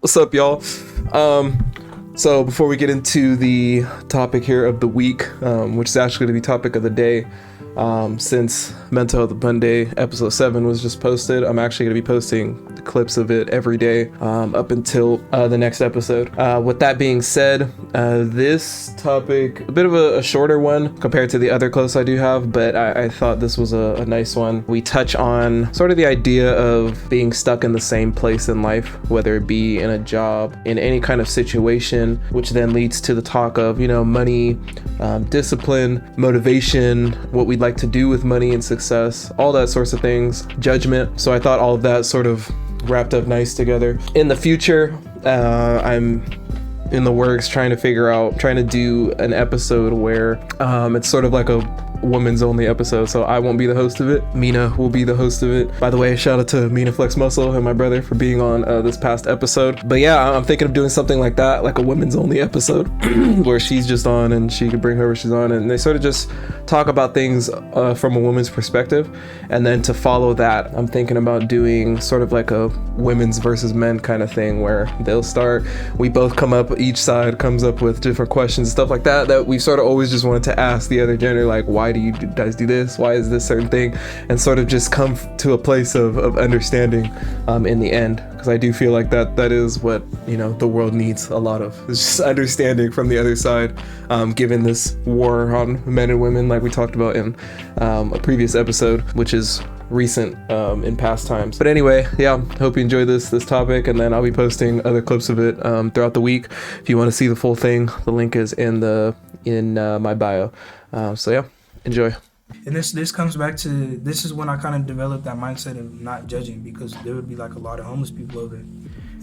What's up, y'all? So before we get into the topic here of the week, which is actually going to be topic of the day, since Mental Health Monday episode 7 was just posted, I'm actually going to be posting the clips of it every day up until the next episode. With that being said, this topic, a bit of a shorter one compared to the other clips I do have, but I thought this was a nice one. We touch on sort of the idea of being stuck in the same place in life, whether it be in a job, in any kind of situation, which then leads to the talk of, money, discipline, motivation, what we'd like to do with money and success, all that sorts of things, judgment. So I thought all of that sort of wrapped up nice together. In the future, I'm in the works trying to do an episode where it's sort of like a women's only episode, so I won't be the host of it. Mina will be the host of it. By the way, shout out to Mina Flex Muscle and my brother for being on this past episode. But yeah, I'm thinking of doing something like that, like a women's only episode where she's just on and she can bring whoever she's on, and they sort of just talk about things from a woman's perspective. And then to follow that, I'm thinking about doing sort of like a women's versus men kind of thing, where we both come up, each side comes up with different questions, stuff like that we sort of always just wanted to ask the other gender, like, why do you guys do this? Why is this certain thing? And sort of just come to a place of understanding in the end, because I do feel like that is what the world needs a lot of. It's just understanding from the other side, given this war on men and women, like we talked about in a previous episode, which is recent in past times. But anyway, yeah, hope you enjoy this topic, and then I'll be posting other clips of it throughout the week. If you want to see the full thing, the link is in my bio. So yeah, enjoy. And this comes back to, this is when I kind of developed that mindset of not judging, because there would be like a lot of homeless people over there,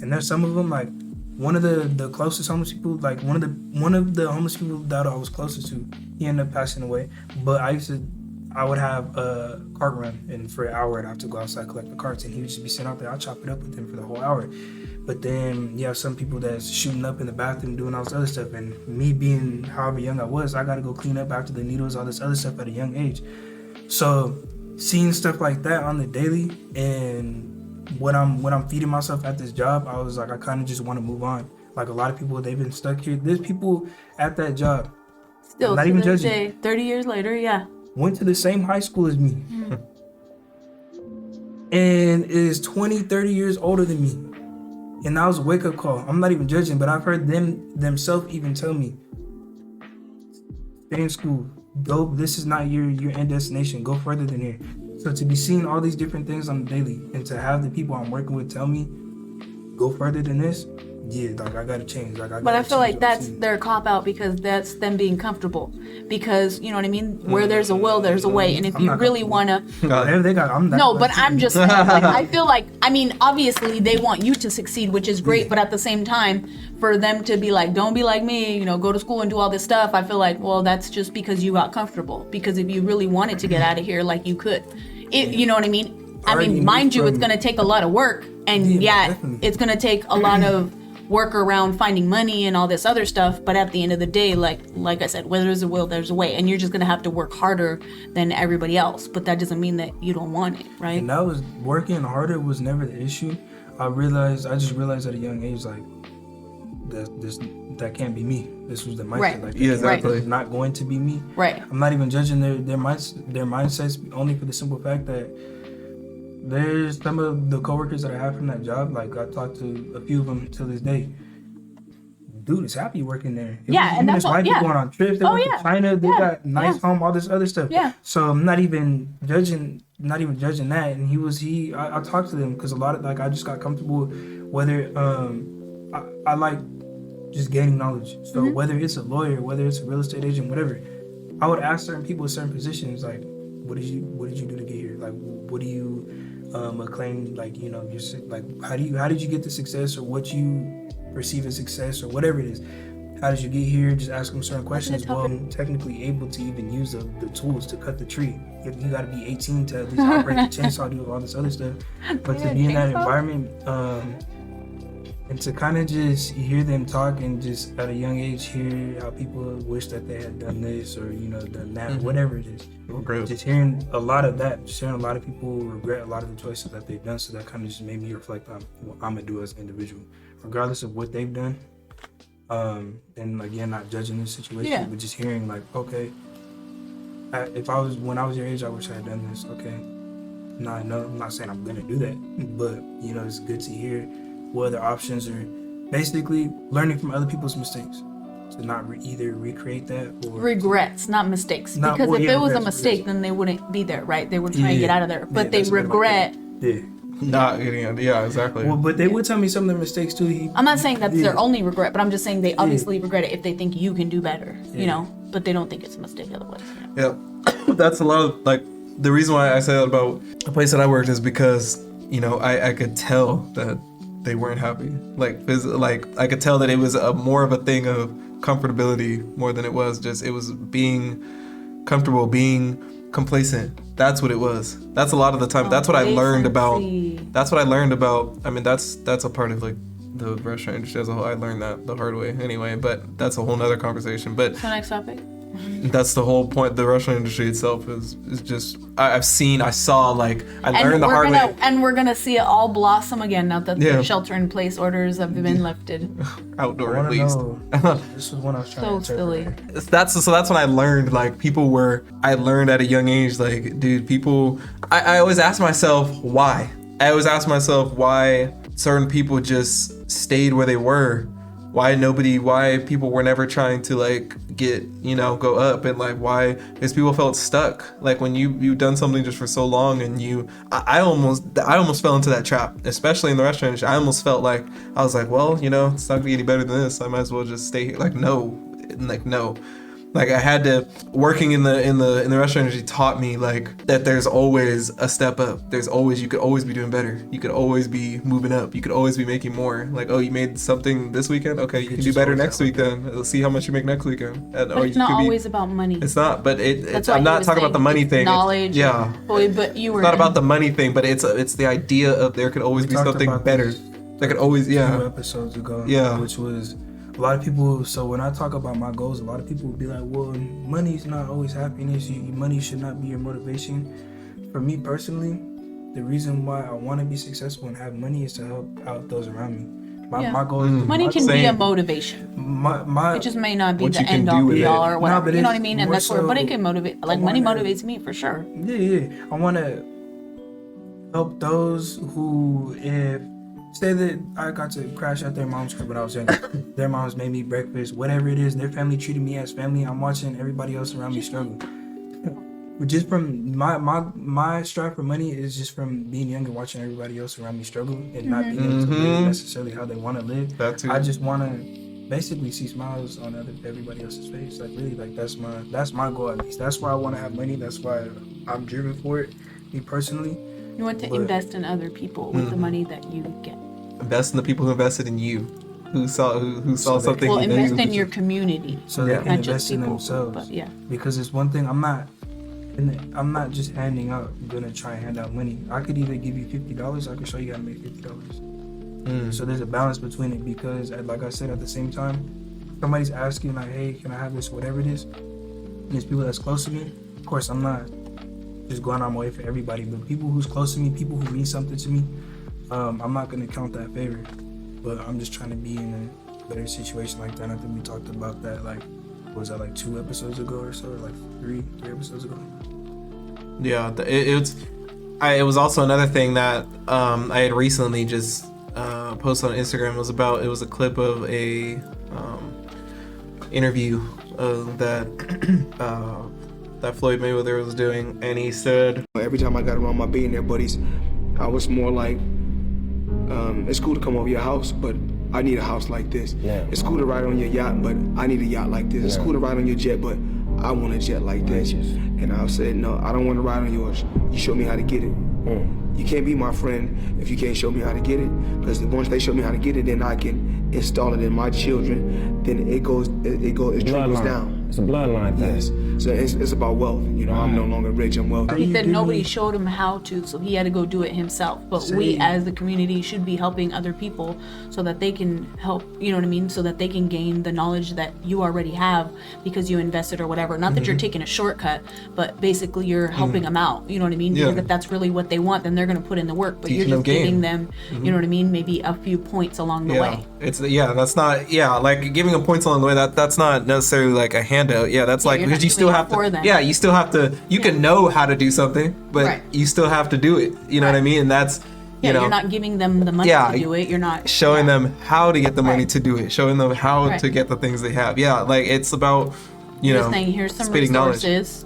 and there's some of them, like one of the closest homeless people, like one of the homeless people that I was closest to, he ended up passing away. But I would have a cart run, and for an hour I'd have to go outside, collect the carts, and he would just be sitting out there. I'd chop it up with him for the whole hour. But then you have some people that's shooting up in the bathroom, doing all this other stuff, and me being however young I was, I got to go clean up after the needles, all this other stuff at a young age. So seeing stuff like that on the daily, and when I'm feeding myself at this job, I was like, I kind of just want to move on. Like a lot of people, they've been stuck here. There's people at that job, still not to even this judging, day, 30 years later, yeah, went to the same high school as me, and is 20, 30 years older than me. And that was a wake-up call. I'm not even judging, but I've heard themselves even tell me, stay in school. Go. This is not your end destination. Go further than here. So to be seeing all these different things on the daily, and to have the people I'm working with tell me, go further than this, yeah, like I gotta change. But I feel like that's their cop out, because that's them being comfortable. Because you know what I mean. Where there's a will, there's a way. And if you really wanna, but I'm just saying, like, I feel like, I mean, obviously they want you to succeed, which is great. But at the same time, for them to be like, don't be like me, go to school and do all this stuff. I feel like, well, that's just because you got comfortable. Because if you really wanted to get out of here, like you could, you know what I mean. I mean, mind you, it's gonna take a lot of work, and it's gonna take a lot of work around finding money and all this other stuff. But at the end of the day, like I said, where there's a will, there's a way, and you're just gonna have to work harder than everybody else. But that doesn't mean that you don't want it, right? And that was, working harder was never the issue. I just realized at a young age, like, that can't be me. This was the mindset. Right. Like, yeah, exactly. It's not going to be me. Right. I'm not even judging their mindsets, only for the simple fact that there's some of the coworkers that I have from that job, like I talked to a few of them to this day. Dude is happy working there. And that's why going on trips. They went to China. They got nice home, all this other stuff. Yeah. So I'm not even judging that. And I talked to them because a lot of, like, I just got comfortable. Whether I like just gaining knowledge. So whether it's a lawyer, whether it's a real estate agent, whatever, I would ask certain people in certain positions, like, what did you do to get here? Like, what do you acclaim? Like, you're like, how did you get to success, or what you perceive as success, or whatever it is? How did you get here? Just ask them certain questions. Well, I'm technically able to even use the tools to cut the tree. You got to be 18 to at least operate the chainsaw, do all this other stuff. But to be in that environment, and to kind of just hear them talk, and just at a young age hear how people wish that they had done this, or done that, whatever it is. Just hearing a lot of that, just hearing a lot of people regret a lot of the choices that they've done. So that kind of just made me reflect on what I'm gonna do as an individual, regardless of what they've done. And again, not judging the situation, but just hearing like, okay, when I was your age, I wish I had done this. Okay, no, I'm not saying I'm gonna do that, but you know, it's good to hear what other options are. Basically, learning from other people's mistakes, to not either recreate that or regrets, not mistakes. Because if it was a mistake, then they wouldn't be there, right? They would try and get out of there, but they regret. Not getting it. Yeah, exactly. Well, but they would tell me some of their mistakes too. I'm not saying that's their only regret, but I'm just saying they obviously regret it if they think you can do better, you know, but they don't think it's a mistake otherwise. You know? Yeah, that's a lot of, like, the reason why I say that about the place that I worked is because, you know, I could tell that they weren't happy. Like I could tell that it was more of a thing of comfortability more than it was being comfortable, being complacent. That's what it was. That's a lot of the time. That's what I learned about. I mean, that's a part of like the restaurant industry as a whole. I learned that the hard way anyway, but that's a whole nother conversation. But so next topic. That's the whole point. The restaurant industry itself is just, I learned the hard way. And we're gonna see it all blossom again now that the shelter-in-place orders have been lifted. Outdoor at least. This was when I was trying to silly. That's when I learned, like, I learned at a young age, like, dude, people, I always ask myself why. Why certain people just stayed where they were. Why people were never trying to, like, get, you know, go up, and like why because people felt stuck. Like when you've done something just for so long, and I almost fell into that trap, especially in the restaurant industry. I almost felt like I was like, well, you know, it's not gonna get any better than this. I might as well just stay here. No. Like I had to, working in the restaurant industry taught me like that there's always a step up. You could always be doing better. You could always be moving up. You could always be making more. Like, oh, you made something this weekend? Okay, you can do better next week then. Let's see how much you make next weekend. But it's not always about money. It's not, but I'm not talking about the money thing. Knowledge. But you were. It's not about the money thing, but it's the idea of there could always be something better. There could always, 2 episodes ago, which was a lot of people. So when I talk about my goals, a lot of people will be like, well, money's not always happiness. Money should not be your motivation. For me personally, the reason why I want to be successful and have money is to help out those around me. My goal is money can be a motivation. It just may not be the end all be all or whatever. You know what I mean? And that's where money can motivate. Like money motivates me for sure. Yeah. I want to help those who, if say that I got to crash at their mom's crib when I was younger. Their moms made me breakfast, whatever it is. Their family treated me as family. I'm watching everybody else around me struggle. But just from my strive for money is just from being young and watching everybody else around me struggle and not being able to live necessarily how they want to live. I just want to basically see smiles on everybody else's face. Like really, like that's my goal at least. That's why I want to have money. That's why I'm driven for it. Me personally. You want to invest in other people with the money that you get. Invest in the people who invested in you, who saw something. Well, invest in your community, so they can invest in themselves. But because it's one thing, I'm not just handing out. I'm gonna try and hand out money. I could either give you $50. I could show you how to make $50. So there's a balance between it because, like I said, at the same time, somebody's asking like, hey, can I have this, whatever it is. And there's people that's close to me. Of course, I'm not just going on my way for everybody, but people who's close to me, people who mean something to me, I'm not going to count that favor, but I'm just trying to be in a better situation like that. I think we talked about that, like, was that like 2 episodes ago or so, or like 3 episodes ago? Yeah, it was also another thing that I had recently just posted on Instagram. It was a clip of a interview that Floyd Mayweather was doing, and he said, every time I got around my billionaire buddies, I was more like, it's cool to come over your house, but I need a house like this. Yeah. It's cool to ride on your yacht, but I need a yacht like this. It's cool to ride on your jet, but I want a jet like this. And I said, no, I don't want to ride on yours. You show me how to get it. You can't be my friend if you can't show me how to get it, because once they show me how to get it, then I can install it in my children. Then it trickles down. It's a bloodline thing. Yes. So it's about wealth. You know, I'm no longer rich, I'm wealthy. He said nobody showed him how to, so he had to go do it himself. But we as the community should be helping other people so that they can help, you know what I mean? So that they can gain the knowledge that you already have because you invested or whatever. Not that you're taking a shortcut, but basically you're helping them out. You know what I mean? Because if that's really what they want, then they're going to put in the work. But you're just giving them, you know what I mean? Maybe a few points along the way. That's not, like giving them points along the way, that's not necessarily like a handout. That's like, because you still have to, you still have to, you can know how to do something, but you still have to do it. You know what I mean? And that's, you know, you're not giving them the money to do it. You're not showing them how to get the money to do it, showing them how to get the things they have. Like it's about, you know, saying, here's some resources.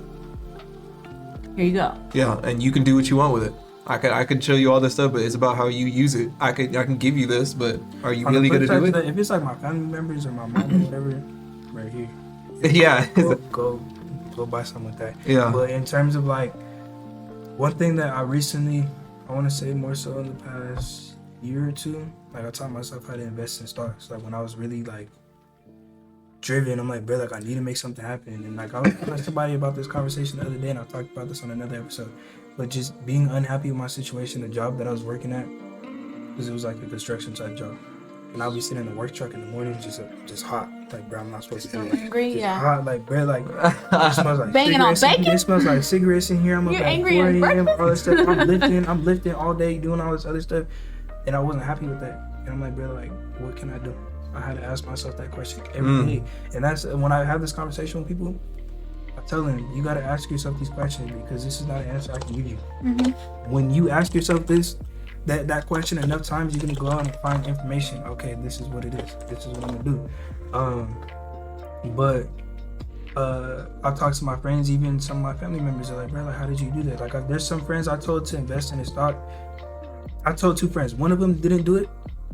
Here you go. Yeah, and you can do what you want with it. I could show you all this stuff, but it's about how you use it. I can give you this, but are you really gonna do it? If it's like my family members or my mom or whatever, right here. Go buy something with that. Yeah. But in terms of like, one thing that I want to say more so in the past year or two, like I taught myself how to invest in stocks. Like when I was really like driven, I'm like, bro, like I need to make something happen. And like I was telling somebody about this conversation the other day, and I talked about this on another episode. But just being unhappy with my situation, the job that I was working at, because it was like a construction type job. And I'll be sitting in the work truck in the morning, just hot. Like, bro, I'm not supposed to be angry, hot, like, bro, like, it smells like banging on bacon. It smells like cigarettes in here. I'm You're up angry at 4 and a.m. All this stuff. I'm lifting all day, doing all this other stuff, and I wasn't happy with that. And I'm like, bro, like, what can I do? I had to ask myself that question every day. And that's when I have this conversation with people. I tell them, you got to ask yourself these questions because this is not an answer I can give you. When you ask yourself that question enough times, you're gonna go out and find information. Okay, this is what it is. This is what I'm gonna do. But I talked to my friends, even some of my family members are like, bro, like, how did you do that? Like, there's some friends I told to invest in a stock. I told 2 friends. One of them didn't do it,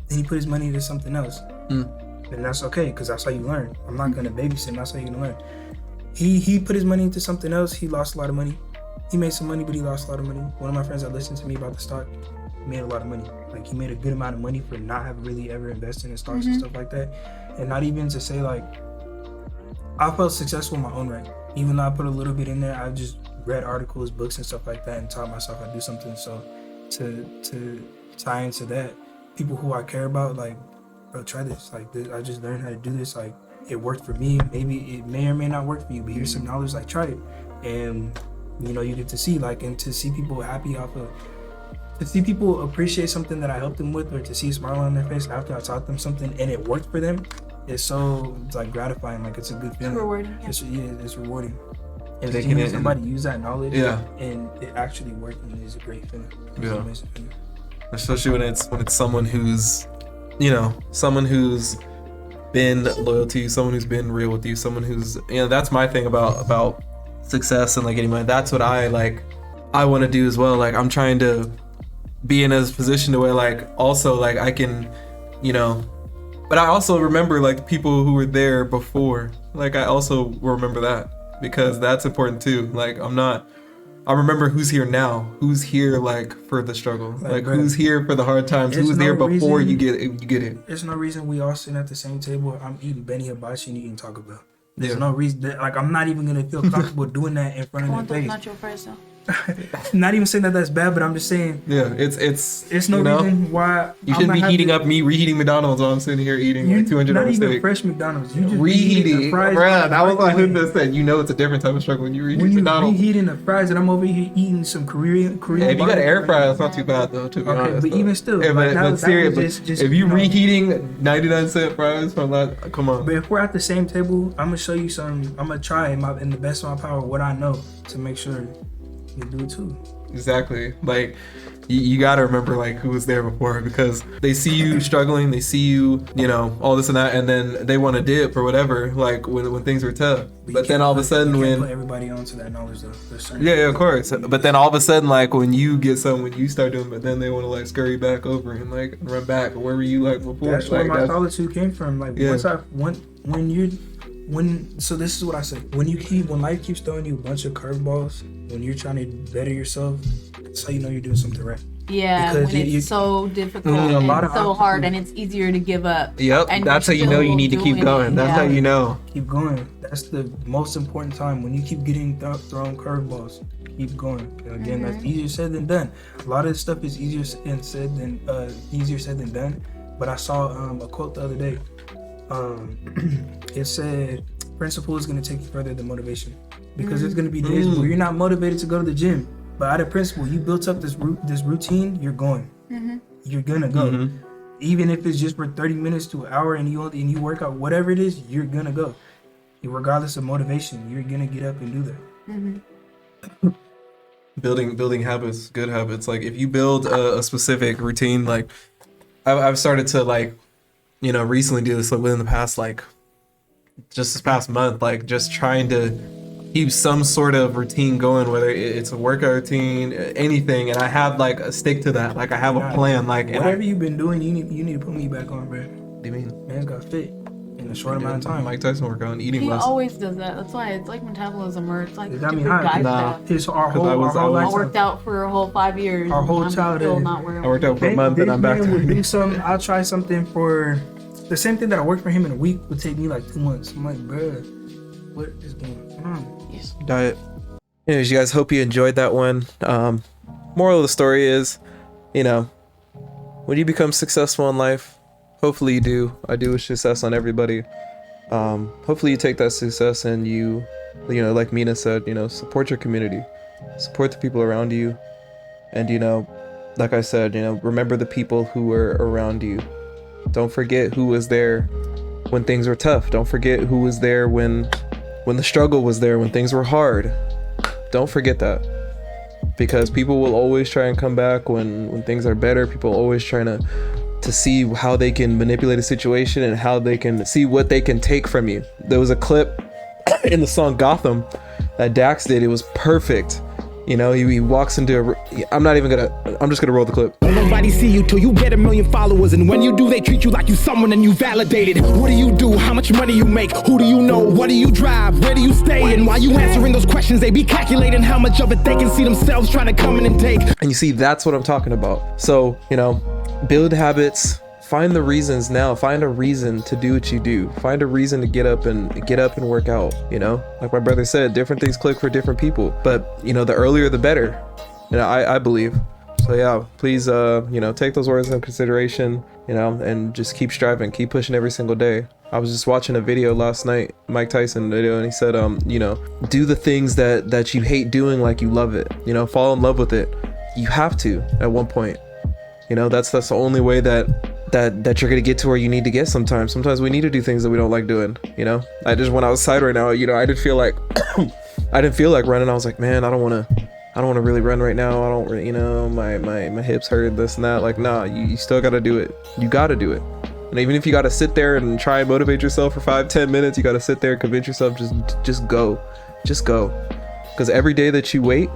and he put his money into something else. And that's okay, because that's how you learn. I'm not gonna babysit him. That's how you're gonna learn. He put his money into something else. He lost a lot of money. He made some money, but he lost a lot of money. One of my friends that listened to me about the stock made a lot of money. Like, he made a good amount of money for not having really ever invested in stocks and stuff like that. And not even to say, like, I felt successful in my own right. Even though I put a little bit in there, I just read articles, books and stuff like that and taught myself how to do something. So to tie into that, people who I care about, like, bro, try this. Like, I just learned how to do this. Like, it worked for me. Maybe it may or may not work for you, but here's some knowledge, like, try it. And, you know, you get to see, like, and to see people happy off of, to see people appreciate something that I helped them with, or to see a smile on their face after I taught them something and it worked for them, it's like gratifying. Like, it's a good feeling. It's rewarding. It's rewarding. And they can somebody use that knowledge, and it actually working is a great feeling. It's an amazing feeling. Especially when it's someone who's, you know, someone who's been loyal to you, someone who's been real with you, someone who's, you know, that's my thing about success and like getting money. That's what I want to do as well. Like, I'm trying to be in a position to where, like, also, like, I can, you know, but I also remember, like, the people who were there before. Like, I also remember that, because that's important too. Like, I remember who's here now, who's here, like, for the struggle, like who's here for the hard times, who's there before you get it. There's no reason we all sitting at the same table. I'm eating Benny Hibachi and eating Taco Bell. There's no reason that, like, I'm not even gonna feel comfortable doing that in front of their face. Not your first though. Not even saying that that's bad, but I'm just saying. Yeah, it's no reason why you shouldn't be heating up me reheating McDonald's while I'm sitting here eating like $200 not even steak. fresh McDonald's. You just reheating, bruh. That was my hood that said, you know, it's a different type of struggle when you reheat McDonald's. Reheating the fries, and I'm over here eating some Korean. Yeah, if you got an air fryer, that's not too bad though. To be honest, but even still, but seriously, if you reheating 99-cent fries from that, come on. But if we're at the same table, I'm gonna show you some. I'm gonna try in the best of my power what I know to make sure you do it too. Exactly. Like, you gotta remember, like, who was there before, because they see you struggling, they see you, you know, all this and that, and then they want to dip or whatever, like when things were tough. But then all of a sudden, when put everybody onto that knowledge though. Yeah, of course. But then all of a sudden, like, when you get something, when you start doing, but then they want to, like, scurry back over and, like, run back. Where were you, like, before? That's like, where my solitude came from. Like, so this is what I say. When life keeps throwing you a bunch of curveballs, when you're trying to better yourself, that's how you know you're doing something right. Yeah, Because when it's so difficult and so hard, and it's easier to give up. Yep, and that's how you know you need to keep going. That's how you know. Keep going. That's the most important time. When you keep getting thrown curveballs, keep going. And again, that's easier said than done. A lot of this stuff is easier said than done. But I saw a quote the other day. It said, "Principle is going to take you further than motivation." Because there's going to be days where you're not motivated to go to the gym. But out of principle, you built up this routine, you're going. You're gonna go. Even if it's just for 30 minutes to an hour and you work out, whatever it is, you're gonna go. Regardless of motivation, you're gonna get up and do that. Building habits, good habits. Like if you build a specific routine, like I've started to like, recently do this like within the past just this past month, like just trying to keep some sort of routine going, whether it's a workout routine, anything, and I have like a stick to that. Like I have a plan. Like whatever you've been doing, you need to put me back on, bro. What do you mean? Man's got fit in a short amount of time. Mike Tyson workout and eating He less. always does that. That's why it's like metabolism, or it's like It got me different high. guy stuff. Our whole I life. worked out for a whole 5 years. Our whole I'm childhood. Still not where I worked out for a month and I'm back to it. I'll try something for the same thing that I worked for him in a week would take me like 2 months. I'm like, bro, what is going on? Yes. Diet. Anyways, you guys, hope you enjoyed that one. Moral of the story is, when you become successful in life, hopefully you do. I do wish success on everybody. Hopefully you take that success and you like Mina said, support your community, support the people around you, and like I said, remember the people who were around you. Don't forget who was there when things were tough. Don't forget who was there when the struggle was there, when things were hard. Don't forget that, because people will always try and come back when things are better. People are always trying to see how they can manipulate a situation and how they can see what they can take from you. There was a clip in the song Gotham that Dax did. It was perfect. He walks into I'm just gonna roll the clip. Won't nobody see you till you get 1 million followers, and when you do, they treat you like you someone and you validated. What do you do? How much money you make? Who do you know? What do you drive? Where do you stay? And while you answering those questions, they be calculating how much of it they can see themselves trying to come in and take. And you see, that's what I'm talking about. So, build habits. Find the reasons now. Find a reason to do what you do. Find a reason to get up and work out. Like my brother said, different things click for different people. But the earlier the better. I believe. So yeah, please take those words into consideration. And just keep striving, keep pushing every single day. I was just watching a video last night, Mike Tyson video, and he said, do the things that you hate doing like you love it. Fall in love with it. You have to at one point. That's the only way that you're gonna get to where you need to get sometimes. Sometimes we need to do things that we don't like doing. I just went outside right now, I didn't feel like running. I was like, man, I don't want to really run right now. I don't really, my hips hurt, this and that. Like, nah, you still gotta do it. You gotta do it. And even if you gotta sit there and try and motivate yourself for 5-10 minutes, you gotta sit there and convince yourself, just go. Because every day that you wait,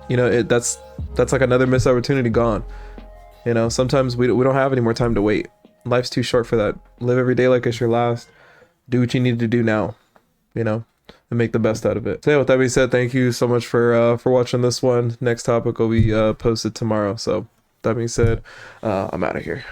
that's like another missed opportunity gone. Sometimes we don't have any more time to wait. Life's too short for that. Live every day like it's your last. Do what you need to do now, and make the best out of it. So yeah, with that being said, thank you so much for watching this one. Next topic will be posted tomorrow. So that being said, I'm out of here.